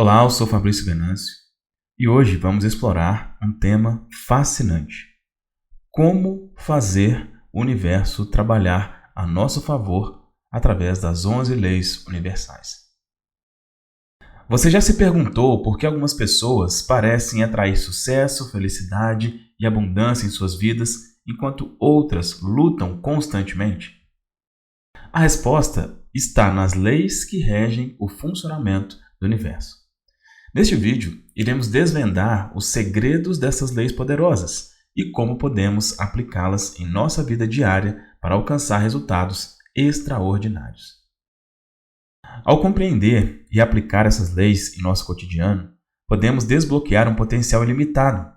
Olá, eu sou Fabrício Venâncio e hoje vamos explorar um tema fascinante: como fazer o universo trabalhar a nosso favor através das 11 leis universais. Você já se perguntou por que algumas pessoas parecem atrair sucesso, felicidade e abundância em suas vidas, enquanto outras lutam constantemente? A resposta está nas leis que regem o funcionamento do universo. Neste vídeo, iremos desvendar os segredos dessas leis poderosas e como podemos aplicá-las em nossa vida diária para alcançar resultados extraordinários. Ao compreender e aplicar essas leis em nosso cotidiano, podemos desbloquear um potencial ilimitado.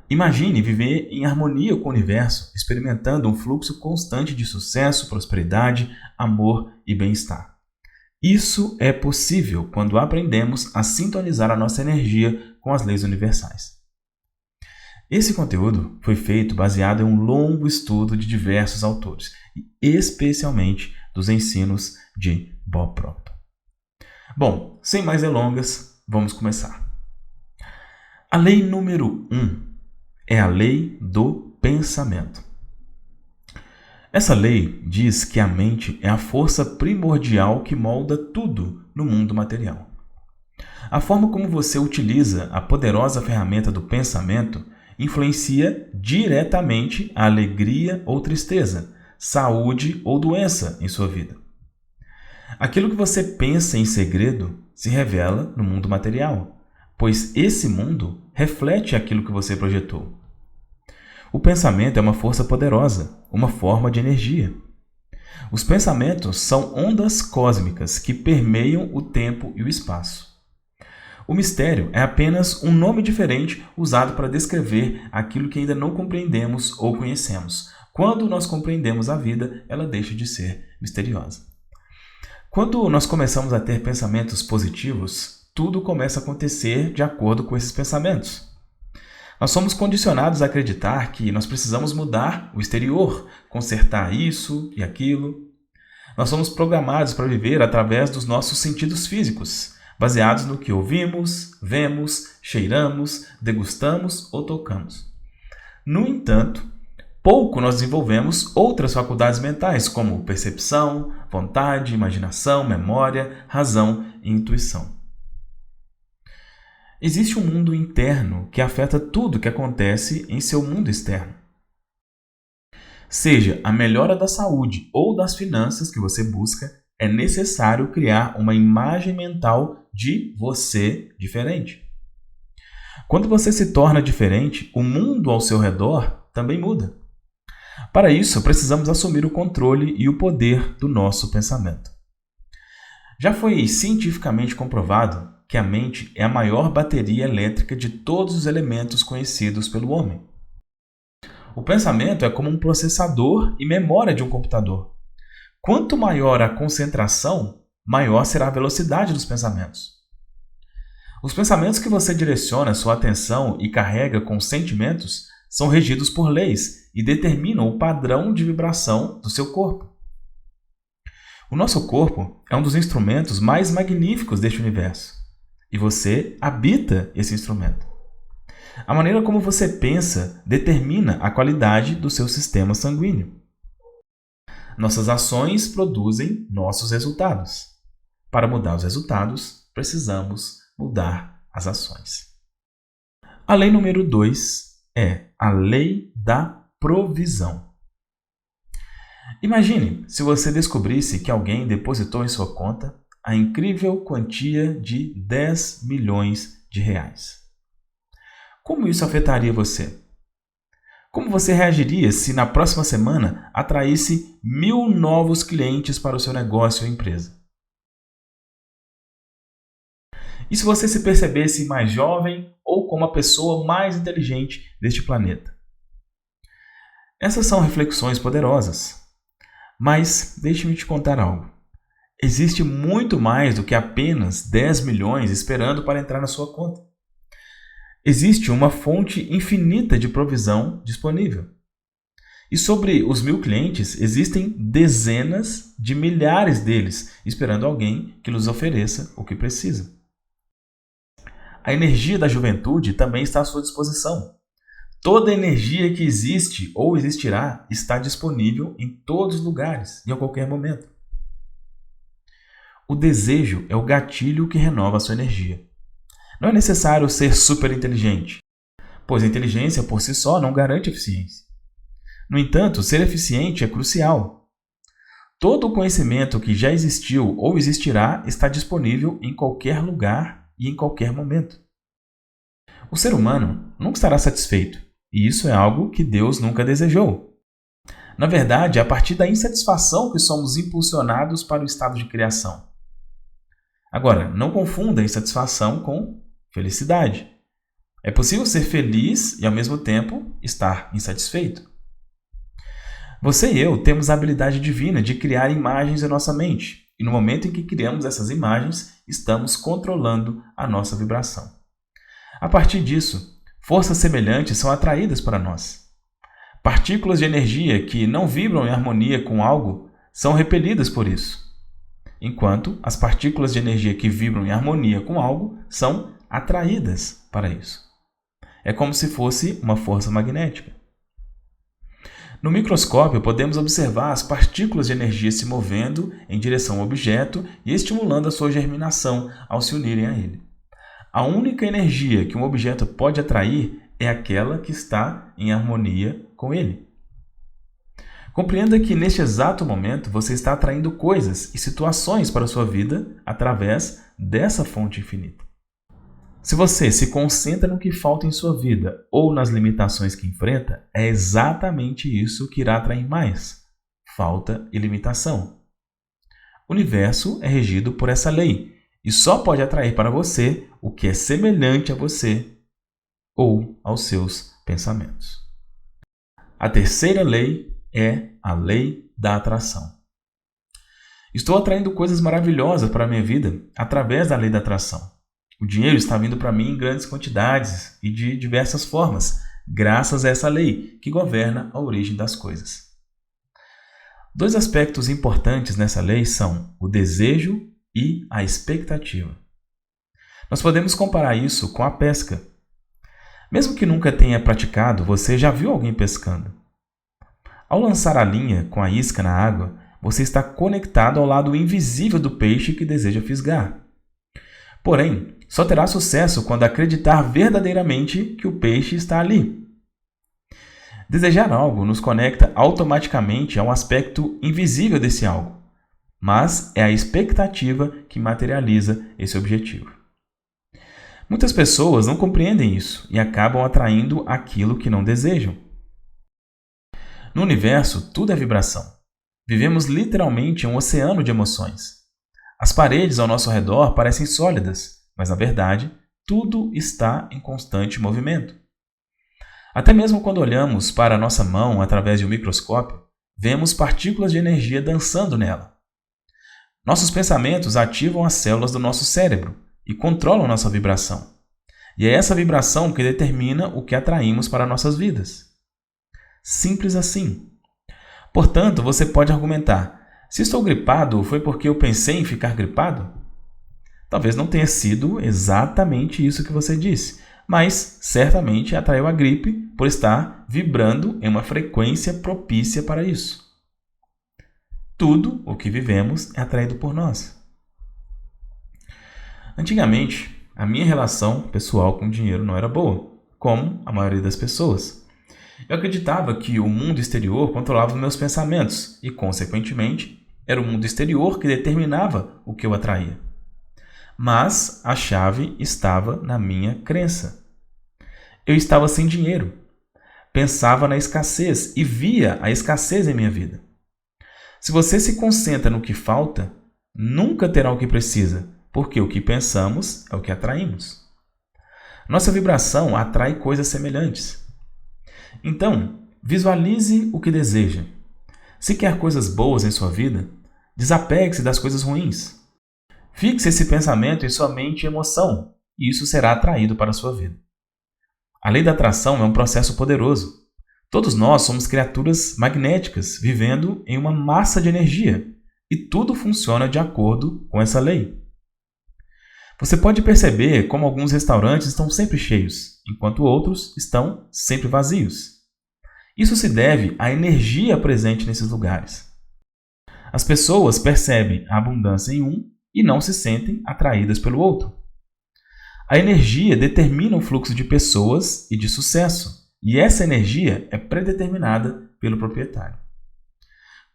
Imagine viver em harmonia com o universo, experimentando um fluxo constante de sucesso, prosperidade, amor e bem-estar. Isso é possível quando aprendemos a sintonizar a nossa energia com as leis universais. Esse conteúdo foi feito baseado em um longo estudo de diversos autores, e especialmente dos ensinos de Bob Proctor. Bom, sem mais delongas, vamos começar. A lei número 1 é a lei do pensamento. Essa lei diz que a mente é a força primordial que molda tudo no mundo material. A forma como você utiliza a poderosa ferramenta do pensamento influencia diretamente a alegria ou tristeza, saúde ou doença em sua vida. Aquilo que você pensa em segredo se revela no mundo material, pois esse mundo reflete aquilo que você projetou. O pensamento é uma força poderosa, uma forma de energia. Os pensamentos são ondas cósmicas que permeiam o tempo e o espaço. O mistério é apenas um nome diferente usado para descrever aquilo que ainda não compreendemos ou conhecemos. Quando nós compreendemos a vida, ela deixa de ser misteriosa. Quando nós começamos a ter pensamentos positivos, tudo começa a acontecer de acordo com esses pensamentos. Nós somos condicionados a acreditar que nós precisamos mudar o exterior, consertar isso e aquilo. Nós somos programados para viver através dos nossos sentidos físicos, baseados no que ouvimos, vemos, cheiramos, degustamos ou tocamos. No entanto, pouco nós desenvolvemos outras faculdades mentais, como percepção, vontade, imaginação, memória, razão e intuição. Existe um mundo interno que afeta tudo que acontece em seu mundo externo. Seja a melhora da saúde ou das finanças que você busca, é necessário criar uma imagem mental de você diferente. Quando você se torna diferente, o mundo ao seu redor também muda. Para isso, precisamos assumir o controle e o poder do nosso pensamento. Já foi cientificamente comprovado que a mente é a maior bateria elétrica de todos os elementos conhecidos pelo homem. O pensamento é como um processador e memória de um computador. Quanto maior a concentração, maior será a velocidade dos pensamentos. Os pensamentos que você direciona sua atenção e carrega com sentimentos são regidos por leis e determinam o padrão de vibração do seu corpo. O nosso corpo é um dos instrumentos mais magníficos deste universo. E você habita esse instrumento. A maneira como você pensa determina a qualidade do seu sistema sanguíneo. Nossas ações produzem nossos resultados. Para mudar os resultados, precisamos mudar as ações. A lei número 2 é a lei da provisão. Imagine se você descobrisse que alguém depositou em sua conta a incrível quantia de 10 milhões de reais. Como isso afetaria você? Como você reagiria se na próxima semana atraísse 1.000 novos clientes para o seu negócio ou empresa? E se você se percebesse mais jovem ou como a pessoa mais inteligente deste planeta? Essas são reflexões poderosas. Mas deixe-me te contar algo. Existe muito mais do que apenas 10 milhões esperando para entrar na sua conta. Existe uma fonte infinita de provisão disponível. E sobre os 1.000 clientes, existem dezenas de milhares deles esperando alguém que lhes ofereça o que precisa. A energia da juventude também está à sua disposição. Toda energia que existe ou existirá está disponível em todos os lugares e a qualquer momento. O desejo é o gatilho que renova a sua energia. Não é necessário ser super inteligente, pois a inteligência por si só não garante eficiência. No entanto, ser eficiente é crucial. Todo o conhecimento que já existiu ou existirá está disponível em qualquer lugar e em qualquer momento. O ser humano nunca estará satisfeito, e isso é algo que Deus nunca desejou. Na verdade, é a partir da insatisfação que somos impulsionados para o estado de criação. Agora, não confunda insatisfação com felicidade. É possível ser feliz e, ao mesmo tempo, estar insatisfeito. Você e eu temos a habilidade divina de criar imagens em nossa mente, e no momento em que criamos essas imagens, estamos controlando a nossa vibração. A partir disso, forças semelhantes são atraídas para nós. Partículas de energia que não vibram em harmonia com algo são repelidas por isso, enquanto as partículas de energia que vibram em harmonia com algo são atraídas para isso. É como se fosse uma força magnética. No microscópio, podemos observar as partículas de energia se movendo em direção ao objeto e estimulando a sua germinação ao se unirem a ele. A única energia que um objeto pode atrair é aquela que está em harmonia com ele. Compreenda que neste exato momento você está atraindo coisas e situações para a sua vida através dessa fonte infinita. Se você se concentra no que falta em sua vida ou nas limitações que enfrenta, é exatamente isso que irá atrair mais: falta e limitação. O universo é regido por essa lei e só pode atrair para você o que é semelhante a você ou aos seus pensamentos. A terceira lei é a lei da atração. Estou atraindo coisas maravilhosas para a minha vida através da lei da atração. O dinheiro está vindo para mim em grandes quantidades e de diversas formas, graças a essa lei que governa a origem das coisas. Dois aspectos importantes nessa lei são o desejo e a expectativa. Nós podemos comparar isso com a pesca. Mesmo que nunca tenha praticado, você já viu alguém pescando. Ao lançar a linha com a isca na água, você está conectado ao lado invisível do peixe que deseja fisgar. Porém, só terá sucesso quando acreditar verdadeiramente que o peixe está ali. Desejar algo nos conecta automaticamente a um aspecto invisível desse algo, mas é a expectativa que materializa esse objetivo. Muitas pessoas não compreendem isso e acabam atraindo aquilo que não desejam. No universo, tudo é vibração. Vivemos literalmente em um oceano de emoções. As paredes ao nosso redor parecem sólidas, mas na verdade, tudo está em constante movimento. Até mesmo quando olhamos para a nossa mão através de um microscópio, vemos partículas de energia dançando nela. Nossos pensamentos ativam as células do nosso cérebro e controlam nossa vibração. E é essa vibração que determina o que atraímos para nossas vidas. Simples assim. Portanto, você pode argumentar: se estou gripado, foi porque eu pensei em ficar gripado? Talvez não tenha sido exatamente isso que você disse, mas certamente atraiu a gripe por estar vibrando em uma frequência propícia para isso. Tudo o que vivemos é atraído por nós. Antigamente, a minha relação pessoal com o dinheiro não era boa, como a maioria das pessoas. Eu acreditava que o mundo exterior controlava os meus pensamentos e, consequentemente, era o mundo exterior que determinava o que eu atraía. Mas a chave estava na minha crença. Eu estava sem dinheiro, pensava na escassez e via a escassez em minha vida. Se você se concentra no que falta, nunca terá o que precisa, porque o que pensamos é o que atraímos. Nossa vibração atrai coisas semelhantes. Então, visualize o que deseja. Se quer coisas boas em sua vida, desapegue-se das coisas ruins. Fixe esse pensamento em sua mente e emoção, e isso será atraído para a sua vida. A lei da atração é um processo poderoso. Todos nós somos criaturas magnéticas, vivendo em uma massa de energia, e tudo funciona de acordo com essa lei. Você pode perceber como alguns restaurantes estão sempre cheios, enquanto outros estão sempre vazios. Isso se deve à energia presente nesses lugares. As pessoas percebem a abundância em um e não se sentem atraídas pelo outro. A energia determina o fluxo de pessoas e de sucesso, e essa energia é predeterminada pelo proprietário.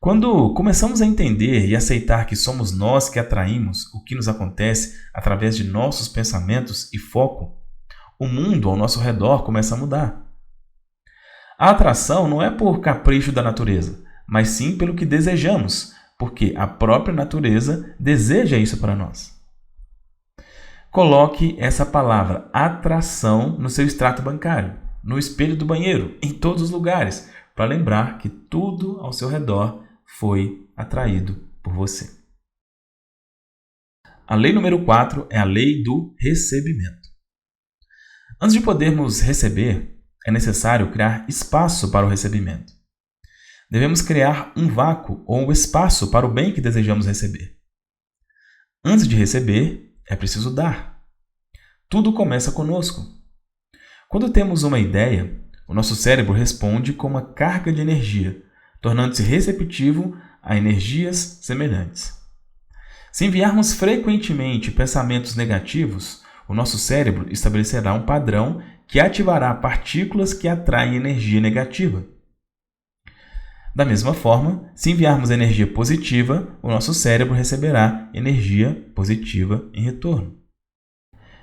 Quando começamos a entender e aceitar que somos nós que atraímos o que nos acontece através de nossos pensamentos e foco, o mundo ao nosso redor começa a mudar. A atração não é por capricho da natureza, mas sim pelo que desejamos, porque a própria natureza deseja isso para nós. Coloque essa palavra atração no seu extrato bancário, no espelho do banheiro, em todos os lugares, para lembrar que tudo ao seu redor foi atraído por você. A lei número 4 é a lei do recebimento. Antes de podermos receber, é necessário criar espaço para o recebimento. Devemos criar um vácuo ou um espaço para o bem que desejamos receber. Antes de receber, é preciso dar. Tudo começa conosco. Quando temos uma ideia, o nosso cérebro responde com uma carga de energia, tornando-se receptivo a energias semelhantes. Se enviarmos frequentemente pensamentos negativos, o nosso cérebro estabelecerá um padrão que ativará partículas que atraem energia negativa. Da mesma forma, se enviarmos energia positiva, o nosso cérebro receberá energia positiva em retorno.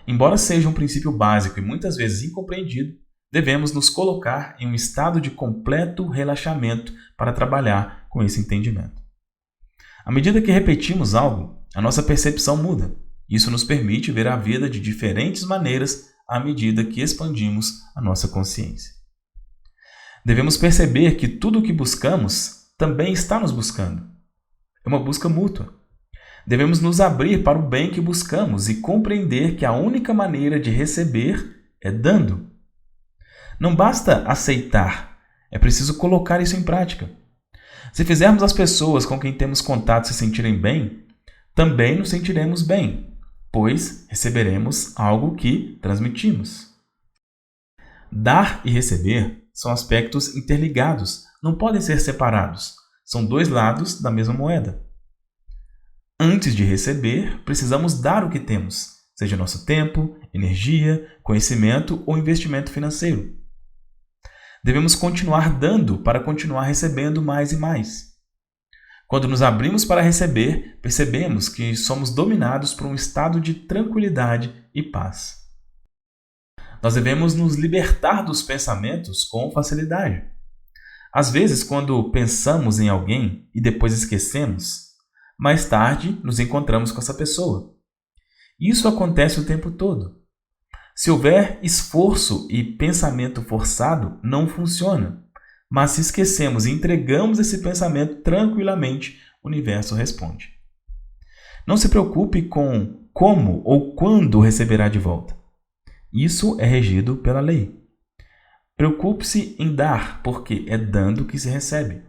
Embora seja um princípio básico e muitas vezes incompreendido, devemos nos colocar em um estado de completo relaxamento para trabalhar com esse entendimento. À medida que repetimos algo, a nossa percepção muda. Isso nos permite ver a vida de diferentes maneiras à medida que expandimos a nossa consciência. Devemos perceber que tudo o que buscamos também está nos buscando. É uma busca mútua. Devemos nos abrir para o bem que buscamos e compreender que a única maneira de receber é dando. Não basta aceitar, é preciso colocar isso em prática. Se fizermos as pessoas com quem temos contato se sentirem bem, também nos sentiremos bem, pois receberemos algo que transmitimos. Dar e receber são aspectos interligados, não podem ser separados. São dois lados da mesma moeda. Antes de receber, precisamos dar o que temos, seja nosso tempo, energia, conhecimento ou investimento financeiro. Devemos continuar dando para continuar recebendo mais e mais. Quando nos abrimos para receber, percebemos que somos dominados por um estado de tranquilidade e paz. Nós devemos nos libertar dos pensamentos com facilidade. Às vezes, quando pensamos em alguém e depois esquecemos, mais tarde nos encontramos com essa pessoa. Isso acontece o tempo todo. Se houver esforço e pensamento forçado, não funciona. Mas se esquecemos e entregamos esse pensamento tranquilamente, o universo responde. Não se preocupe com como ou quando receberá de volta. Isso é regido pela lei. Preocupe-se em dar, porque é dando que se recebe.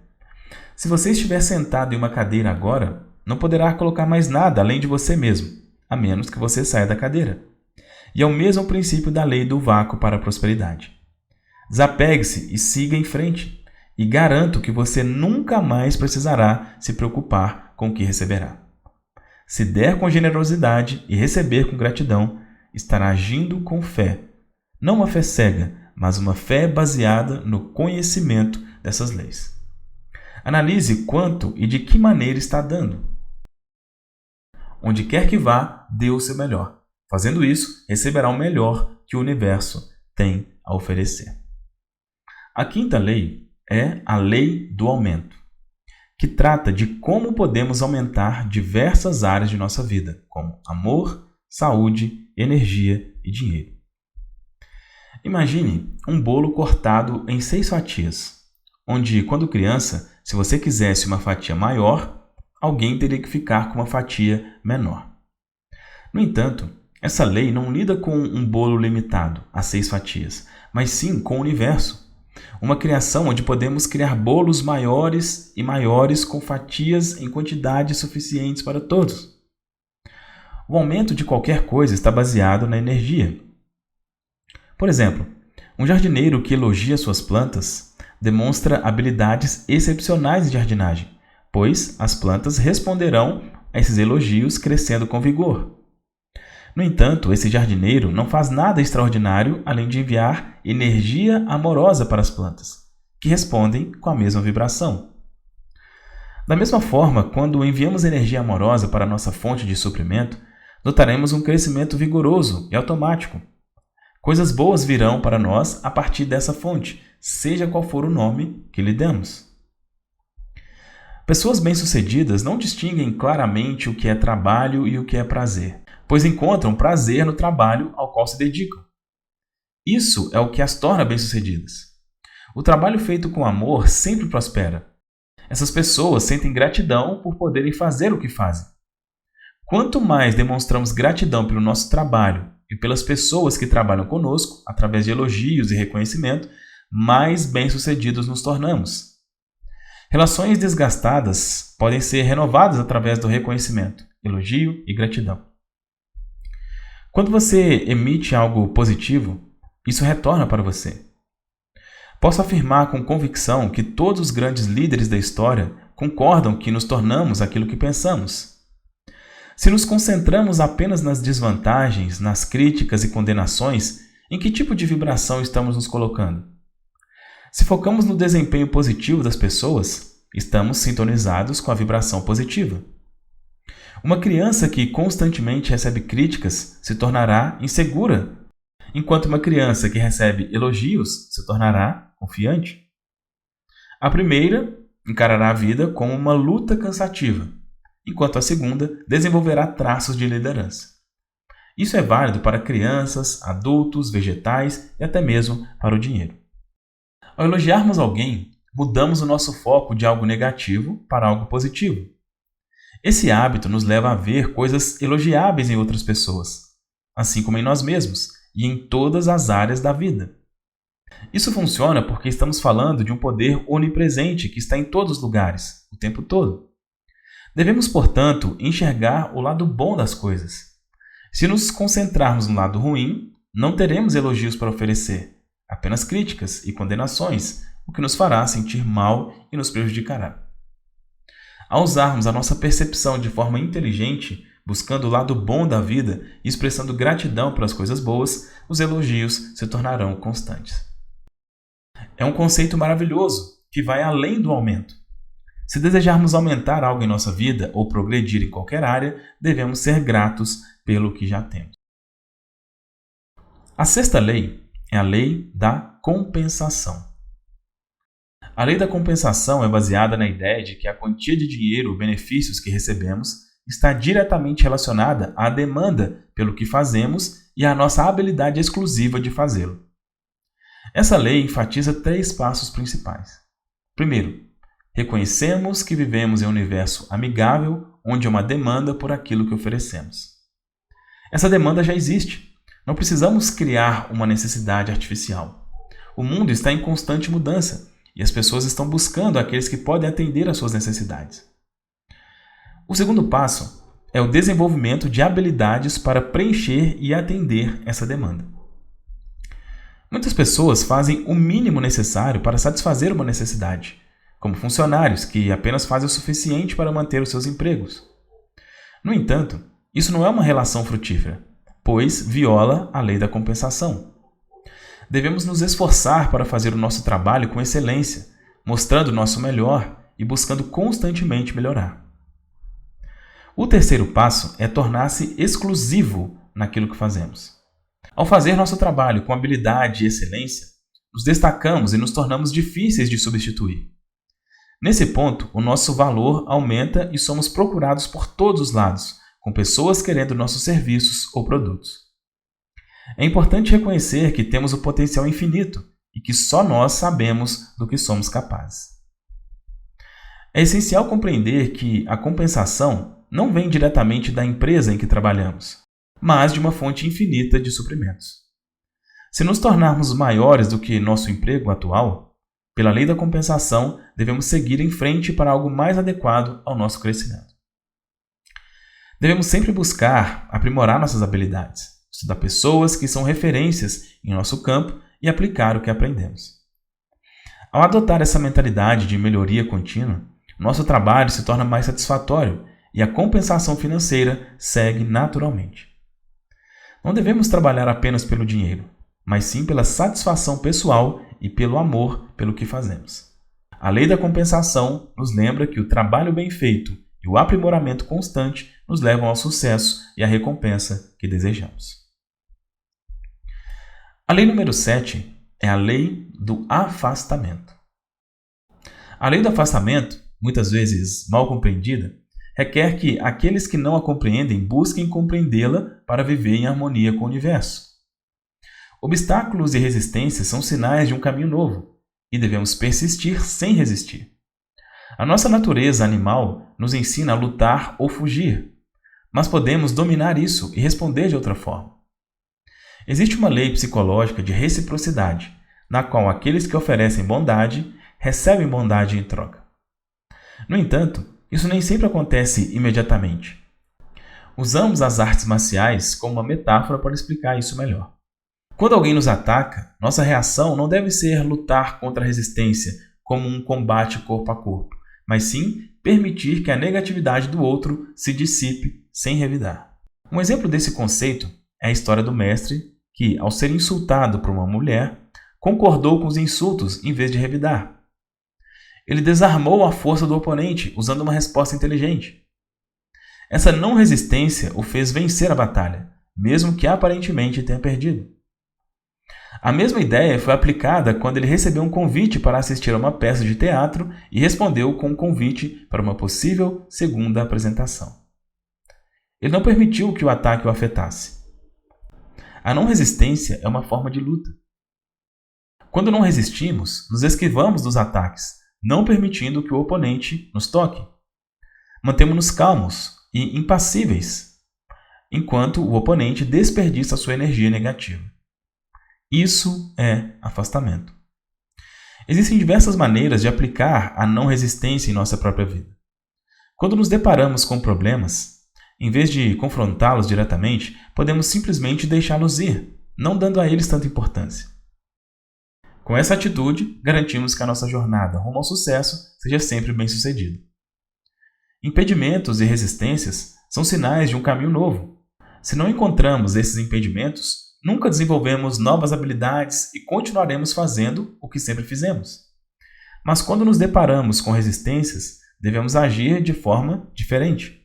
Se você estiver sentado em uma cadeira agora, não poderá colocar mais nada além de você mesmo, a menos que você saia da cadeira. E é o mesmo princípio da lei do vácuo para a prosperidade. Desapegue-se e siga em frente, e garanto que você nunca mais precisará se preocupar com o que receberá. Se der com generosidade e receber com gratidão, estará agindo com fé. Não uma fé cega, mas uma fé baseada no conhecimento dessas leis. Analise quanto e de que maneira está dando. Onde quer que vá, dê o seu melhor. Fazendo isso, receberá o melhor que o universo tem a oferecer. A quinta lei é a lei do aumento, que trata de como podemos aumentar diversas áreas de nossa vida, como amor, saúde, energia e dinheiro. Imagine um bolo cortado em 6 fatias, onde, quando criança, se você quisesse uma fatia maior, alguém teria que ficar com uma fatia menor. No entanto, essa lei não lida com um bolo limitado a 6 fatias, mas sim com o universo. Uma criação onde podemos criar bolos maiores e maiores com fatias em quantidades suficientes para todos. O aumento de qualquer coisa está baseado na energia. Por exemplo, um jardineiro que elogia suas plantas demonstra habilidades excepcionais de jardinagem, pois as plantas responderão a esses elogios crescendo com vigor. No entanto, esse jardineiro não faz nada extraordinário além de enviar energia amorosa para as plantas, que respondem com a mesma vibração. Da mesma forma, quando enviamos energia amorosa para a nossa fonte de suprimento, notaremos um crescimento vigoroso e automático. Coisas boas virão para nós a partir dessa fonte, seja qual for o nome que lhe demos. Pessoas bem-sucedidas não distinguem claramente o que é trabalho e o que é prazer, pois encontram prazer no trabalho ao qual se dedicam. Isso é o que as torna bem-sucedidas. O trabalho feito com amor sempre prospera. Essas pessoas sentem gratidão por poderem fazer o que fazem. Quanto mais demonstramos gratidão pelo nosso trabalho e pelas pessoas que trabalham conosco, através de elogios e reconhecimento, mais bem-sucedidos nos tornamos. Relações desgastadas podem ser renovadas através do reconhecimento, elogio e gratidão. Quando você emite algo positivo, isso retorna para você. Posso afirmar com convicção que todos os grandes líderes da história concordam que nos tornamos aquilo que pensamos. Se nos concentramos apenas nas desvantagens, nas críticas e condenações, em que tipo de vibração estamos nos colocando? Se focamos no desempenho positivo das pessoas, estamos sintonizados com a vibração positiva. Uma criança que constantemente recebe críticas se tornará insegura, enquanto uma criança que recebe elogios se tornará confiante. A primeira encarará a vida como uma luta cansativa, enquanto a segunda desenvolverá traços de liderança. Isso é válido para crianças, adultos, vegetais e até mesmo para o dinheiro. Ao elogiarmos alguém, mudamos o nosso foco de algo negativo para algo positivo. Esse hábito nos leva a ver coisas elogiáveis em outras pessoas, assim como em nós mesmos e em todas as áreas da vida. Isso funciona porque estamos falando de um poder onipresente que está em todos os lugares, o tempo todo. Devemos, portanto, enxergar o lado bom das coisas. Se nos concentrarmos no lado ruim, não teremos elogios para oferecer, apenas críticas e condenações, o que nos fará sentir mal e nos prejudicará. Ao usarmos a nossa percepção de forma inteligente, buscando o lado bom da vida e expressando gratidão pelas coisas boas, os elogios se tornarão constantes. É um conceito maravilhoso que vai além do aumento. Se desejarmos aumentar algo em nossa vida ou progredir em qualquer área, devemos ser gratos pelo que já temos. A sexta lei é a lei da compensação. A lei da compensação é baseada na ideia de que a quantia de dinheiro ou benefícios que recebemos está diretamente relacionada à demanda pelo que fazemos e à nossa habilidade exclusiva de fazê-lo. Essa lei enfatiza 3 passos principais. Primeiro, reconhecemos que vivemos em um universo amigável onde há uma demanda por aquilo que oferecemos. Essa demanda já existe. Não precisamos criar uma necessidade artificial. O mundo está em constante mudança e as pessoas estão buscando aqueles que podem atender às suas necessidades. O segundo passo é o desenvolvimento de habilidades para preencher e atender essa demanda. Muitas pessoas fazem o mínimo necessário para satisfazer uma necessidade, como funcionários que apenas fazem o suficiente para manter os seus empregos. No entanto, isso não é uma relação frutífera, pois viola a lei da compensação. Devemos nos esforçar para fazer o nosso trabalho com excelência, mostrando o nosso melhor e buscando constantemente melhorar. O terceiro passo é tornar-se exclusivo naquilo que fazemos. Ao fazer nosso trabalho com habilidade e excelência, nos destacamos e nos tornamos difíceis de substituir. Nesse ponto, o nosso valor aumenta e somos procurados por todos os lados, com pessoas querendo nossos serviços ou produtos. É importante reconhecer que temos o potencial infinito e que só nós sabemos do que somos capazes. É essencial compreender que a compensação não vem diretamente da empresa em que trabalhamos, mas de uma fonte infinita de suprimentos. Se nos tornarmos maiores do que nosso emprego atual, pela lei da compensação, devemos seguir em frente para algo mais adequado ao nosso crescimento. Devemos sempre buscar aprimorar nossas habilidades, estudar pessoas que são referências em nosso campo e aplicar o que aprendemos. Ao adotar essa mentalidade de melhoria contínua, nosso trabalho se torna mais satisfatório e a compensação financeira segue naturalmente. Não devemos trabalhar apenas pelo dinheiro, mas sim pela satisfação pessoal e pelo amor pelo que fazemos. A lei da compensação nos lembra que o trabalho bem feito e o aprimoramento constante nos levam ao sucesso e à recompensa que desejamos. A lei número 7 é a lei do afastamento. A lei do afastamento, muitas vezes mal compreendida, requer que aqueles que não a compreendem busquem compreendê-la para viver em harmonia com o universo. Obstáculos e resistências são sinais de um caminho novo e devemos persistir sem resistir. A nossa natureza animal nos ensina a lutar ou fugir, mas podemos dominar isso e responder de outra forma. Existe uma lei psicológica de reciprocidade, na qual aqueles que oferecem bondade recebem bondade em troca. No entanto, isso nem sempre acontece imediatamente. Usamos as artes marciais como uma metáfora para explicar isso melhor. Quando alguém nos ataca, nossa reação não deve ser lutar contra a resistência, como um combate corpo a corpo, mas sim permitir que a negatividade do outro se dissipe sem revidar. Um exemplo desse conceito é a história do mestre que, ao ser insultado por uma mulher, concordou com os insultos em vez de revidar. Ele desarmou a força do oponente usando uma resposta inteligente. Essa não resistência o fez vencer a batalha, mesmo que aparentemente tenha perdido. A mesma ideia foi aplicada quando ele recebeu um convite para assistir a uma peça de teatro e respondeu com um convite para uma possível segunda apresentação. Ele não permitiu que o ataque o afetasse. A não resistência é uma forma de luta. Quando não resistimos, nos esquivamos dos ataques, não permitindo que o oponente nos toque. Mantemos-nos calmos e impassíveis, enquanto o oponente desperdiça sua energia negativa. Isso é afastamento. Existem diversas maneiras de aplicar a não resistência em nossa própria vida. Quando nos deparamos com problemas, em vez de confrontá-los diretamente, podemos simplesmente deixá-los ir, não dando a eles tanta importância. Com essa atitude, garantimos que a nossa jornada rumo ao sucesso seja sempre bem-sucedida. Impedimentos e resistências são sinais de um caminho novo. Se não encontramos esses impedimentos, nunca desenvolvemos novas habilidades e continuaremos fazendo o que sempre fizemos. Mas quando nos deparamos com resistências, devemos agir de forma diferente.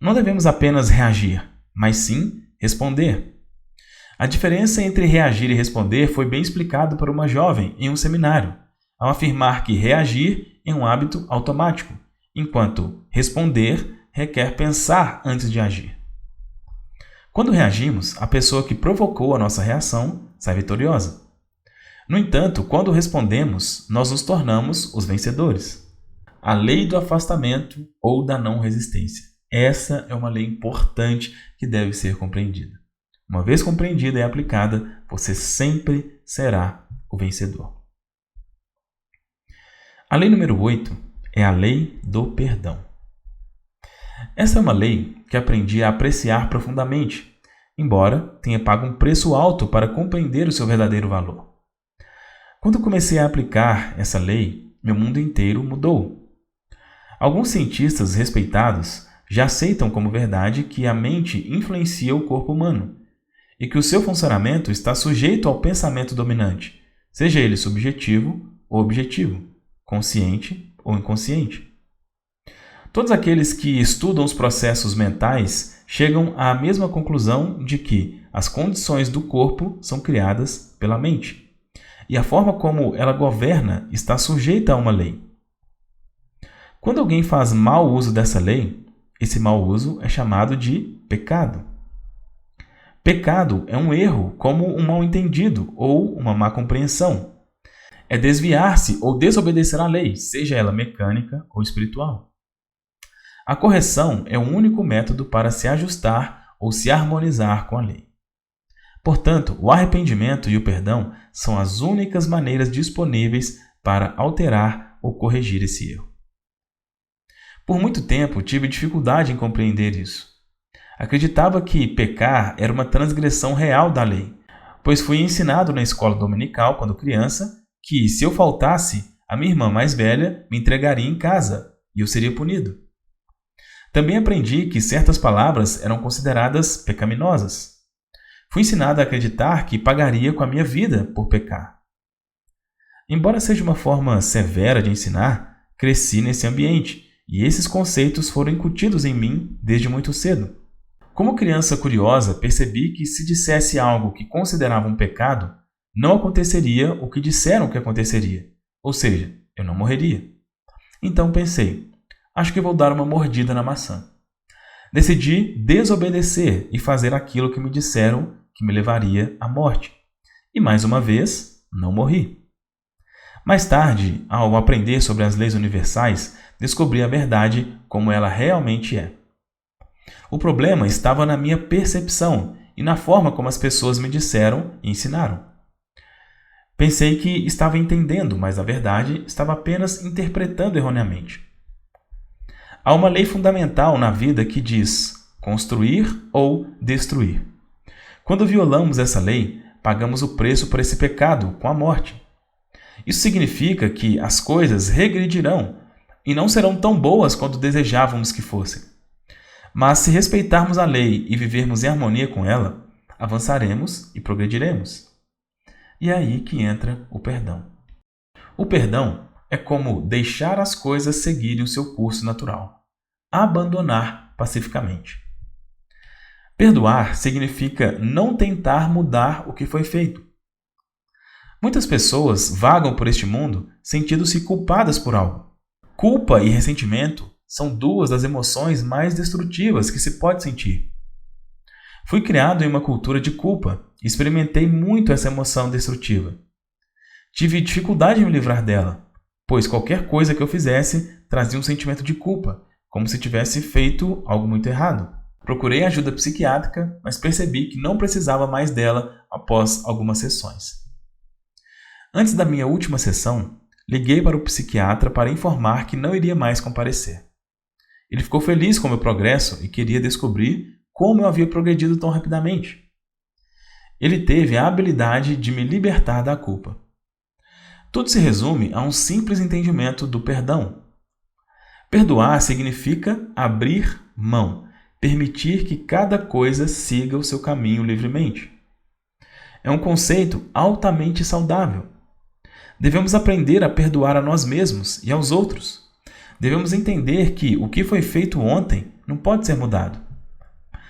Não devemos apenas reagir, mas sim responder. A diferença entre reagir e responder foi bem explicada por uma jovem em um seminário, ao afirmar que reagir é um hábito automático, enquanto responder requer pensar antes de agir. Quando reagimos, a pessoa que provocou a nossa reação sai vitoriosa. No entanto, quando respondemos, nós nos tornamos os vencedores. A lei do afastamento ou da não resistência. Essa é uma lei importante que deve ser compreendida. Uma vez compreendida e aplicada, você sempre será o vencedor. A lei número 8 é a lei do perdão. Essa é uma lei que aprendi a apreciar profundamente, embora tenha pago um preço alto para compreender o seu verdadeiro valor. Quando comecei a aplicar essa lei, meu mundo inteiro mudou. Alguns cientistas respeitados já aceitam como verdade que a mente influencia o corpo humano e que o seu funcionamento está sujeito ao pensamento dominante, seja ele subjetivo ou objetivo, consciente ou inconsciente. Todos aqueles que estudam os processos mentais chegam à mesma conclusão de que as condições do corpo são criadas pela mente, e a forma como ela governa está sujeita a uma lei. Quando alguém faz mau uso dessa lei, esse mau uso é chamado de pecado. Pecado é um erro, como um mal-entendido ou uma má compreensão. É desviar-se ou desobedecer à lei, seja ela mecânica ou espiritual. A correção é o único método para se ajustar ou se harmonizar com a lei. Portanto, o arrependimento e o perdão são as únicas maneiras disponíveis para alterar ou corrigir esse erro. Por muito tempo tive dificuldade em compreender isso. Acreditava que pecar era uma transgressão real da lei, pois fui ensinado na escola dominical, quando criança, que se eu faltasse, a minha irmã mais velha me entregaria em casa e eu seria punido. Também aprendi que certas palavras eram consideradas pecaminosas. Fui ensinado a acreditar que pagaria com a minha vida por pecar. Embora seja uma forma severa de ensinar, cresci nesse ambiente e esses conceitos foram incutidos em mim desde muito cedo. Como criança curiosa, percebi que se dissesse algo que considerava um pecado, não aconteceria o que disseram que aconteceria, ou seja, eu não morreria. Então pensei, acho que vou dar uma mordida na maçã. Decidi desobedecer e fazer aquilo que me disseram que me levaria à morte. E mais uma vez, não morri. Mais tarde, ao aprender sobre as leis universais, descobri a verdade como ela realmente é. O problema estava na minha percepção e na forma como as pessoas me disseram e ensinaram. Pensei que estava entendendo, mas na verdade estava apenas interpretando erroneamente. Há uma lei fundamental na vida que diz construir ou destruir. Quando violamos essa lei, pagamos o preço por esse pecado com a morte. Isso significa que as coisas regredirão e não serão tão boas quanto desejávamos que fossem. Mas se respeitarmos a lei e vivermos em harmonia com ela, avançaremos e progrediremos. E é aí que entra o perdão. O perdão é como deixar as coisas seguirem o seu curso natural. Abandonar pacificamente. Perdoar significa não tentar mudar o que foi feito. Muitas pessoas vagam por este mundo sentindo-se culpadas por algo. Culpa e ressentimento são duas das emoções mais destrutivas que se pode sentir. Fui criado em uma cultura de culpa e experimentei muito essa emoção destrutiva. Tive dificuldade em me livrar dela, pois qualquer coisa que eu fizesse trazia um sentimento de culpa, como se tivesse feito algo muito errado. Procurei ajuda psiquiátrica, mas percebi que não precisava mais dela após algumas sessões. Antes da minha última sessão, liguei para o psiquiatra para informar que não iria mais comparecer. Ele ficou feliz com o meu progresso e queria descobrir como eu havia progredido tão rapidamente. Ele teve a habilidade de me libertar da culpa. Tudo se resume a um simples entendimento do perdão. Perdoar significa abrir mão, permitir que cada coisa siga o seu caminho livremente. É um conceito altamente saudável. Devemos aprender a perdoar a nós mesmos e aos outros. Devemos entender que o que foi feito ontem não pode ser mudado.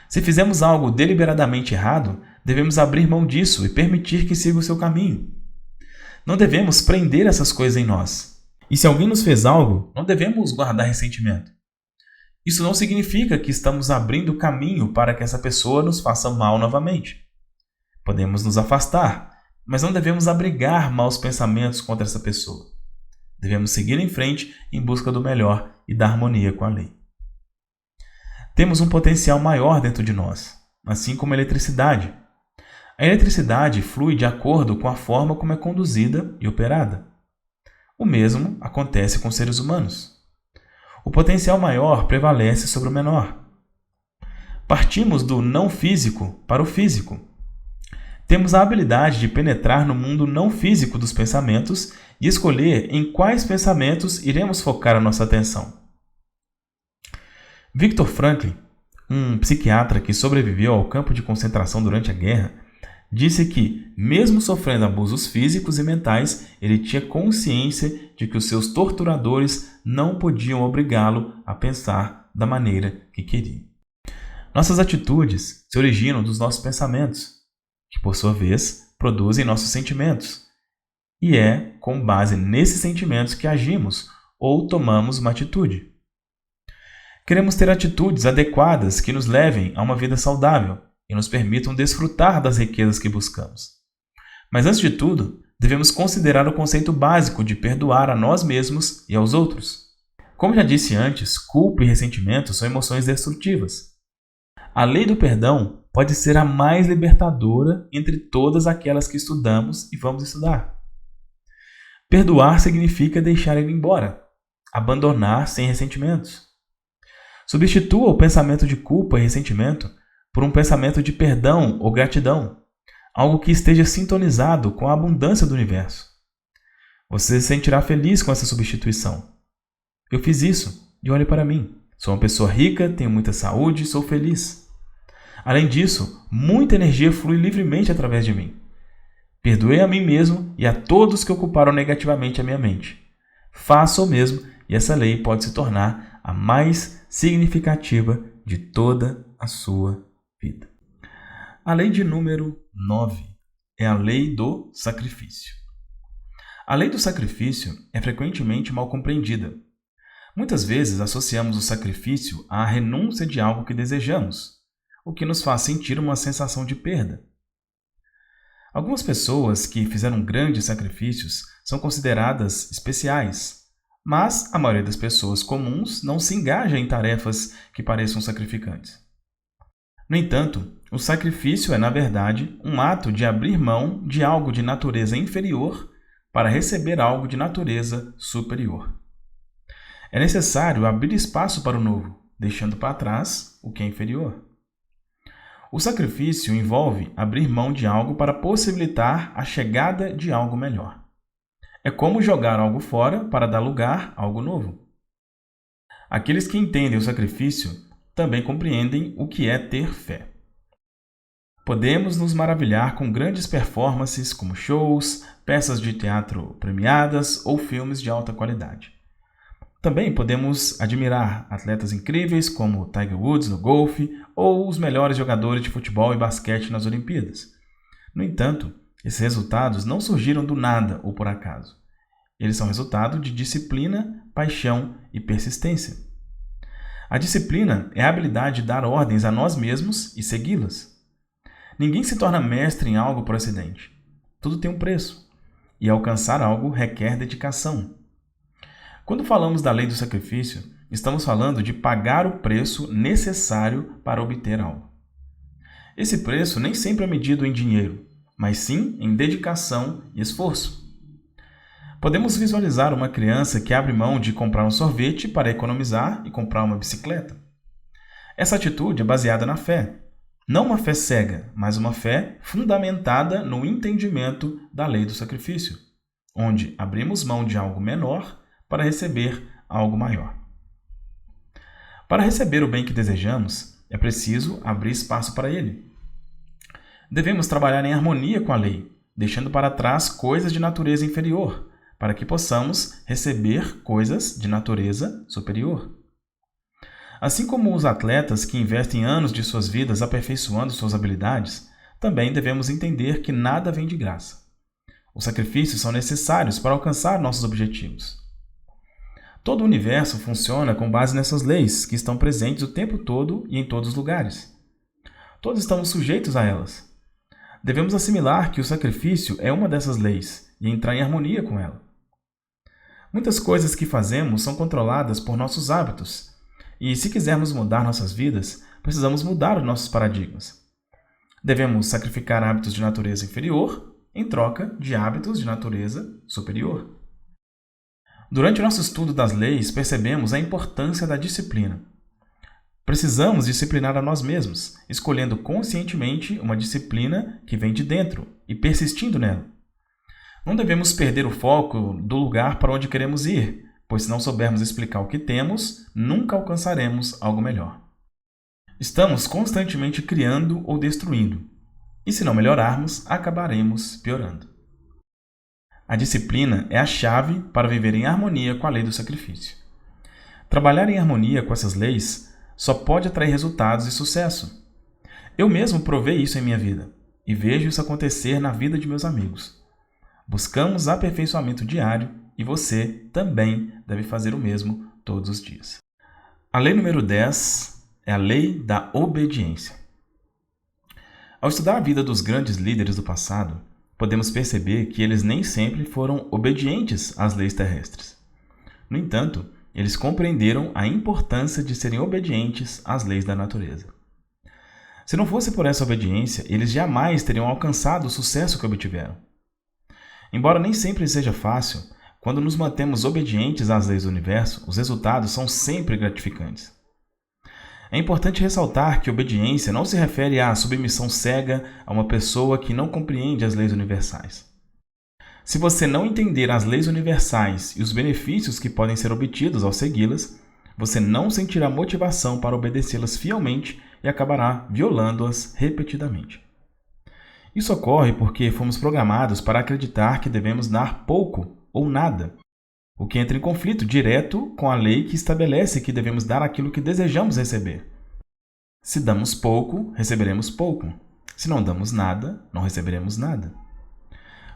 Se fizemos algo deliberadamente errado, devemos abrir mão disso e permitir que siga o seu caminho. Não devemos prender essas coisas em nós. E se alguém nos fez algo, não devemos guardar ressentimento. Isso não significa que estamos abrindo caminho para que essa pessoa nos faça mal novamente. Podemos nos afastar, mas não devemos abrigar maus pensamentos contra essa pessoa. Devemos seguir em frente em busca do melhor e da harmonia com a lei. Temos um potencial maior dentro de nós, assim como a eletricidade. A eletricidade flui de acordo com a forma como é conduzida e operada. O mesmo acontece com os seres humanos. O potencial maior prevalece sobre o menor. Partimos do não físico para o físico. Temos a habilidade de penetrar no mundo não físico dos pensamentos e escolher em quais pensamentos iremos focar a nossa atenção. Viktor Frankl, um psiquiatra que sobreviveu ao campo de concentração durante a guerra, disse que, mesmo sofrendo abusos físicos e mentais, ele tinha consciência de que os seus torturadores não podiam obrigá-lo a pensar da maneira que queria. Nossas atitudes se originam dos nossos pensamentos, que, por sua vez, produzem nossos sentimentos. E é com base nesses sentimentos que agimos ou tomamos uma atitude. Queremos ter atitudes adequadas que nos levem a uma vida saudável e nos permitam desfrutar das riquezas que buscamos. Mas, antes de tudo, devemos considerar o conceito básico de perdoar a nós mesmos e aos outros. Como já disse antes, culpa e ressentimento são emoções destrutivas. A lei do perdão pode ser a mais libertadora entre todas aquelas que estudamos e vamos estudar. Perdoar significa deixar ele embora, abandonar sem ressentimentos. Substitua o pensamento de culpa e ressentimento por um pensamento de perdão ou gratidão, algo que esteja sintonizado com a abundância do universo. Você se sentirá feliz com essa substituição. Eu fiz isso e olhe para mim. Sou uma pessoa rica, tenho muita saúde e sou feliz. Além disso, muita energia flui livremente através de mim. Perdoei a mim mesmo e a todos que ocuparam negativamente a minha mente. Faça o mesmo e essa lei pode se tornar a mais significativa de toda a sua vida. A lei de número 9 é a lei do sacrifício. A lei do sacrifício é frequentemente mal compreendida. Muitas vezes associamos o sacrifício à renúncia de algo que desejamos, o que nos faz sentir uma sensação de perda. Algumas pessoas que fizeram grandes sacrifícios são consideradas especiais, mas a maioria das pessoas comuns não se engaja em tarefas que pareçam sacrificantes. No entanto, o sacrifício é, na verdade, um ato de abrir mão de algo de natureza inferior para receber algo de natureza superior. É necessário abrir espaço para o novo, deixando para trás o que é inferior. O sacrifício envolve abrir mão de algo para possibilitar a chegada de algo melhor. É como jogar algo fora para dar lugar a algo novo. Aqueles que entendem o sacrifício também compreendem o que é ter fé. Podemos nos maravilhar com grandes performances como shows, peças de teatro premiadas ou filmes de alta qualidade. Também podemos admirar atletas incríveis como Tiger Woods no golfe ou os melhores jogadores de futebol e basquete nas Olimpíadas. No entanto, esses resultados não surgiram do nada ou por acaso. Eles são resultado de disciplina, paixão e persistência. A disciplina é a habilidade de dar ordens a nós mesmos e segui-las. Ninguém se torna mestre em algo por acidente. Tudo tem um preço, e alcançar algo requer dedicação. Quando falamos da lei do sacrifício, estamos falando de pagar o preço necessário para obter algo. Esse preço nem sempre é medido em dinheiro, mas sim em dedicação e esforço. Podemos visualizar uma criança que abre mão de comprar um sorvete para economizar e comprar uma bicicleta. Essa atitude é baseada na fé. Não uma fé cega, mas uma fé fundamentada no entendimento da lei do sacrifício, onde abrimos mão de algo menor para receber algo maior. Para receber o bem que desejamos, é preciso abrir espaço para ele. Devemos trabalhar em harmonia com a lei, deixando para trás coisas de natureza inferior, para que possamos receber coisas de natureza superior. Assim como os atletas que investem anos de suas vidas aperfeiçoando suas habilidades, também devemos entender que nada vem de graça. Os sacrifícios são necessários para alcançar nossos objetivos. Todo o universo funciona com base nessas leis, que estão presentes o tempo todo e em todos os lugares. Todos estamos sujeitos a elas. Devemos assimilar que o sacrifício é uma dessas leis e entrar em harmonia com ela. Muitas coisas que fazemos são controladas por nossos hábitos, e se quisermos mudar nossas vidas, precisamos mudar os nossos paradigmas. Devemos sacrificar hábitos de natureza inferior em troca de hábitos de natureza superior. Durante o nosso estudo das leis, percebemos a importância da disciplina. Precisamos disciplinar a nós mesmos, escolhendo conscientemente uma disciplina que vem de dentro e persistindo nela. Não devemos perder o foco do lugar para onde queremos ir, pois se não soubermos explicar o que temos, nunca alcançaremos algo melhor. Estamos constantemente criando ou destruindo, e se não melhorarmos, acabaremos piorando. A disciplina é a chave para viver em harmonia com a lei do sacrifício. Trabalhar em harmonia com essas leis só pode atrair resultados e sucesso. Eu mesmo provei isso em minha vida, e vejo isso acontecer na vida de meus amigos. Buscamos aperfeiçoamento diário e você também deve fazer o mesmo todos os dias. A lei número 10 é a lei da obediência. Ao estudar a vida dos grandes líderes do passado, podemos perceber que eles nem sempre foram obedientes às leis terrestres. No entanto, eles compreenderam a importância de serem obedientes às leis da natureza. Se não fosse por essa obediência, eles jamais teriam alcançado o sucesso que obtiveram. Embora nem sempre seja fácil, quando nos mantemos obedientes às leis do universo, os resultados são sempre gratificantes. É importante ressaltar que obediência não se refere à submissão cega a uma pessoa que não compreende as leis universais. Se você não entender as leis universais e os benefícios que podem ser obtidos ao segui-las, você não sentirá motivação para obedecê-las fielmente e acabará violando-as repetidamente. Isso ocorre porque fomos programados para acreditar que devemos dar pouco ou nada, o que entra em conflito direto com a lei que estabelece que devemos dar aquilo que desejamos receber. Se damos pouco, receberemos pouco. Se não damos nada, não receberemos nada.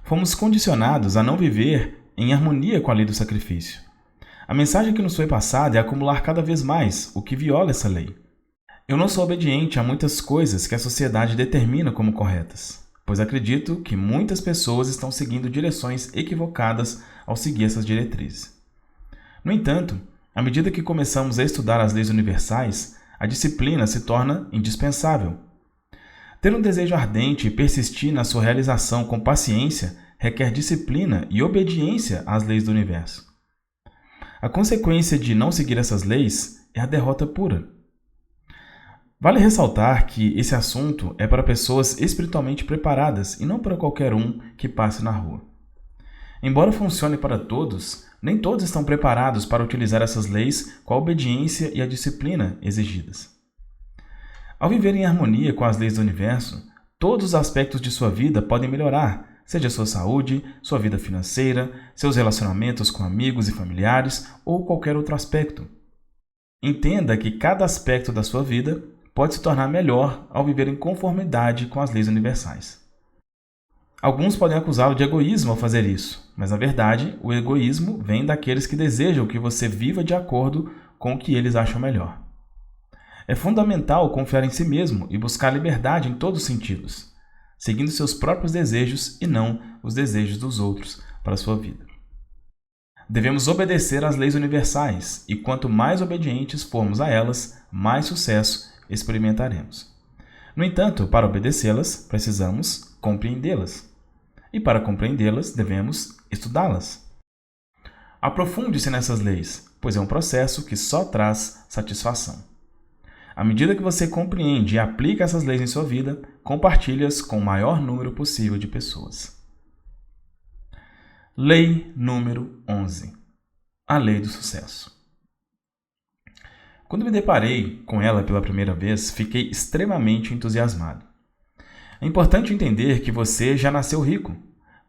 Fomos condicionados a não viver em harmonia com a lei do sacrifício. A mensagem que nos foi passada é acumular cada vez mais, o que viola essa lei. Eu não sou obediente a muitas coisas que a sociedade determina como corretas, pois acredito que muitas pessoas estão seguindo direções equivocadas ao seguir essas diretrizes. No entanto, à medida que começamos a estudar as leis universais, a disciplina se torna indispensável. Ter um desejo ardente e persistir na sua realização com paciência requer disciplina e obediência às leis do universo. A consequência de não seguir essas leis é a derrota pura. Vale ressaltar que esse assunto é para pessoas espiritualmente preparadas e não para qualquer um que passe na rua. Embora funcione para todos, nem todos estão preparados para utilizar essas leis com a obediência e a disciplina exigidas. Ao viver em harmonia com as leis do universo, todos os aspectos de sua vida podem melhorar, seja sua saúde, sua vida financeira, seus relacionamentos com amigos e familiares ou qualquer outro aspecto. Entenda que cada aspecto da sua vida pode se tornar melhor ao viver em conformidade com as leis universais. Alguns podem acusá-lo de egoísmo ao fazer isso, mas na verdade o egoísmo vem daqueles que desejam que você viva de acordo com o que eles acham melhor. É fundamental confiar em si mesmo e buscar liberdade em todos os sentidos, seguindo seus próprios desejos e não os desejos dos outros para a sua vida. Devemos obedecer às leis universais e quanto mais obedientes formos a elas, mais sucesso experimentaremos. No entanto, para obedecê-las, precisamos compreendê-las. E para compreendê-las, devemos estudá-las. Aprofunde-se nessas leis, pois é um processo que só traz satisfação. À medida que você compreende e aplica essas leis em sua vida, compartilhe-as com o maior número possível de pessoas. Lei número 11. A Lei do Sucesso. Quando me deparei com ela pela primeira vez, fiquei extremamente entusiasmado. É importante entender que você já nasceu rico,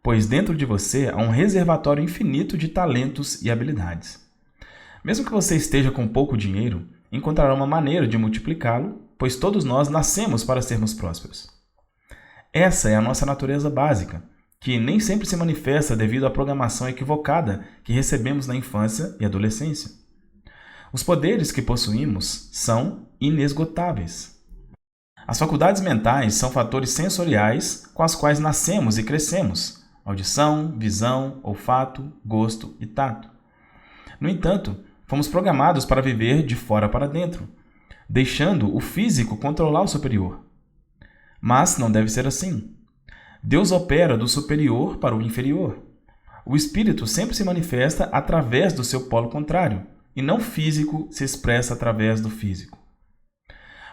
pois dentro de você há um reservatório infinito de talentos e habilidades. Mesmo que você esteja com pouco dinheiro, encontrará uma maneira de multiplicá-lo, pois todos nós nascemos para sermos prósperos. Essa é a nossa natureza básica, que nem sempre se manifesta devido à programação equivocada que recebemos na infância e adolescência. Os poderes que possuímos são inesgotáveis. As faculdades mentais são fatores sensoriais com as quais nascemos e crescemos: audição, visão, olfato, gosto e tato. No entanto, fomos programados para viver de fora para dentro, deixando o físico controlar o superior. Mas não deve ser assim. Deus opera do superior para o inferior. O espírito sempre se manifesta através do seu polo contrário, e não físico se expressa através do físico.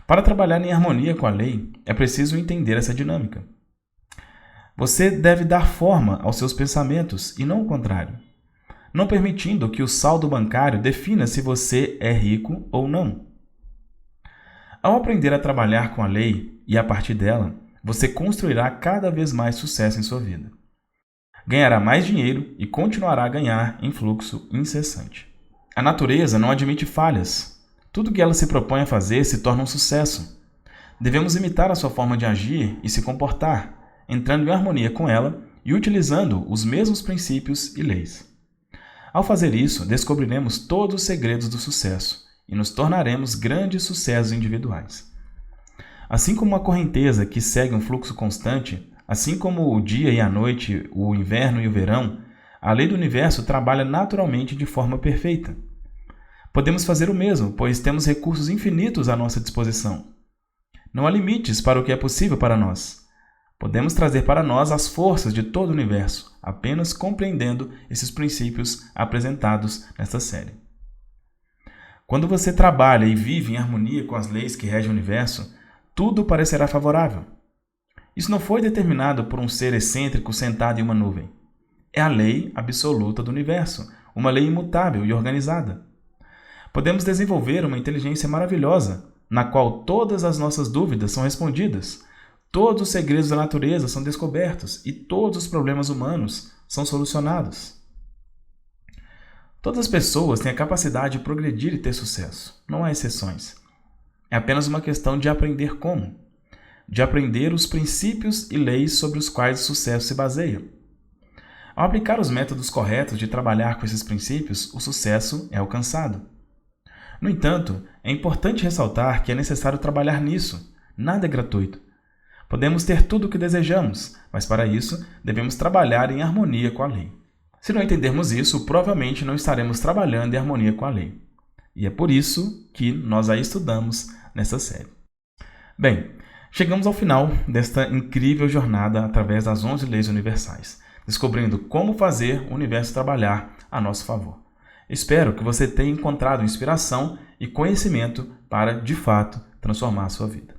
Para trabalhar em harmonia com a lei, é preciso entender essa dinâmica. Você deve dar forma aos seus pensamentos e não o contrário, não permitindo que o saldo bancário defina se você é rico ou não. Ao aprender a trabalhar com a lei e a partir dela, você construirá cada vez mais sucesso em sua vida. Ganhará mais dinheiro e continuará a ganhar em fluxo incessante. A natureza não admite falhas. Tudo que ela se propõe a fazer se torna um sucesso. Devemos imitar a sua forma de agir e se comportar, entrando em harmonia com ela e utilizando os mesmos princípios e leis. Ao fazer isso, descobriremos todos os segredos do sucesso e nos tornaremos grandes sucessos individuais. Assim como uma correnteza que segue um fluxo constante, assim como o dia e a noite, o inverno e o verão, a lei do universo trabalha naturalmente de forma perfeita. Podemos fazer o mesmo, pois temos recursos infinitos à nossa disposição. Não há limites para o que é possível para nós. Podemos trazer para nós as forças de todo o universo, apenas compreendendo esses princípios apresentados nesta série. Quando você trabalha e vive em harmonia com as leis que regem o universo, tudo parecerá favorável. Isso não foi determinado por um ser excêntrico sentado em uma nuvem. É a lei absoluta do universo, uma lei imutável e organizada. Podemos desenvolver uma inteligência maravilhosa, na qual todas as nossas dúvidas são respondidas, todos os segredos da natureza são descobertos e todos os problemas humanos são solucionados. Todas as pessoas têm a capacidade de progredir e ter sucesso, não há exceções. É apenas uma questão de aprender como, de aprender os princípios e leis sobre os quais o sucesso se baseia. Ao aplicar os métodos corretos de trabalhar com esses princípios, o sucesso é alcançado. No entanto, é importante ressaltar que é necessário trabalhar nisso. Nada é gratuito. Podemos ter tudo o que desejamos, mas para isso devemos trabalhar em harmonia com a lei. Se não entendermos isso, provavelmente não estaremos trabalhando em harmonia com a lei. E é por isso que nós a estudamos nessa série. Bem, chegamos ao final desta incrível jornada através das 11 leis universais, descobrindo como fazer o universo trabalhar a nosso favor. Espero que você tenha encontrado inspiração e conhecimento para, de fato, transformar a sua vida.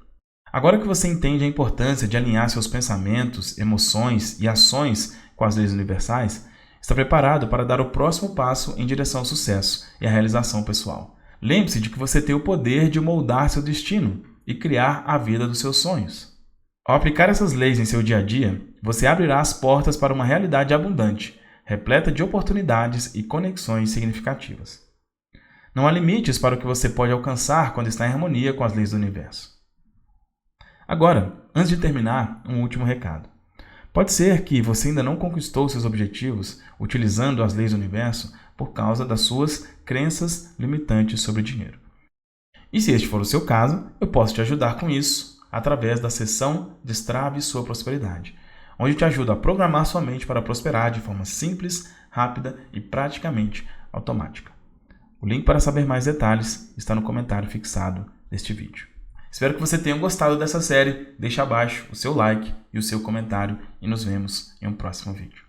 Agora que você entende a importância de alinhar seus pensamentos, emoções e ações com as leis universais, está preparado para dar o próximo passo em direção ao sucesso e à realização pessoal. Lembre-se de que você tem o poder de moldar seu destino e criar a vida dos seus sonhos. Ao aplicar essas leis em seu dia a dia, você abrirá as portas para uma realidade abundante, repleta de oportunidades e conexões significativas. Não há limites para o que você pode alcançar quando está em harmonia com as leis do universo. Agora, antes de terminar, um último recado. Pode ser que você ainda não conquistou seus objetivos utilizando as leis do universo por causa das suas crenças limitantes sobre dinheiro. E se este for o seu caso, eu posso te ajudar com isso através da sessão Destrave Sua Prosperidade, onde te ajudo a programar sua mente para prosperar de forma simples, rápida e praticamente automática. O link para saber mais detalhes está no comentário fixado deste vídeo. Espero que você tenha gostado dessa série. Deixe abaixo o seu like e o seu comentário e nos vemos em um próximo vídeo.